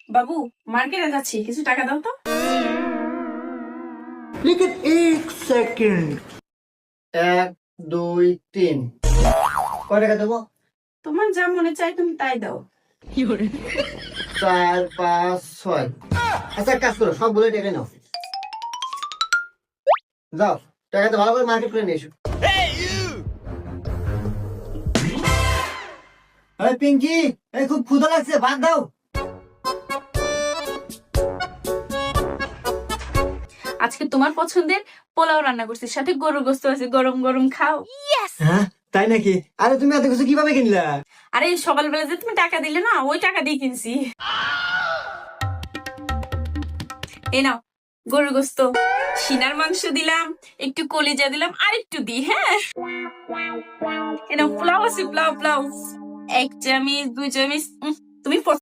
বাবু, মার্কেটে যাচ্ছি, কিছু টাকা দাও তো। लेकिन एक सेकंड 1 2 3 কয় টাকা দেবো? তোমার যা মনে চাই তুমি তাই দাও। 4 5 6 আচ্ছা এক কাজ করো সবগুলো টাকা নাও যাও টাকাটা ভালো করে মার্কেট করে নিয়ে এসো এই পিঙ্কি এই খুব ক্ষুধা লাগছে ভাত দাও আজকে তোমার পছন্দের পোলাও রান্না করছি, সাথে গরুর গোস্ত আছে, গরম গরম খাও। হ্যাঁ তাই নাকি আরে তুমি এত কিছু কিভাবে কিনলা আরে সকালবেলা যে তুমি টাকা দিলে না, ওই টাকা দিয়ে কিনছি। এই নাও গরুর গোস্ত, সিনার মাংস দিলাম, একটু কলিজা দিলাম, আর একটু দিই। হ্যাঁ, এই নাও পোলাও আছে, পোলাও পোলাও 1 চামচ 2 চামচ। তুমি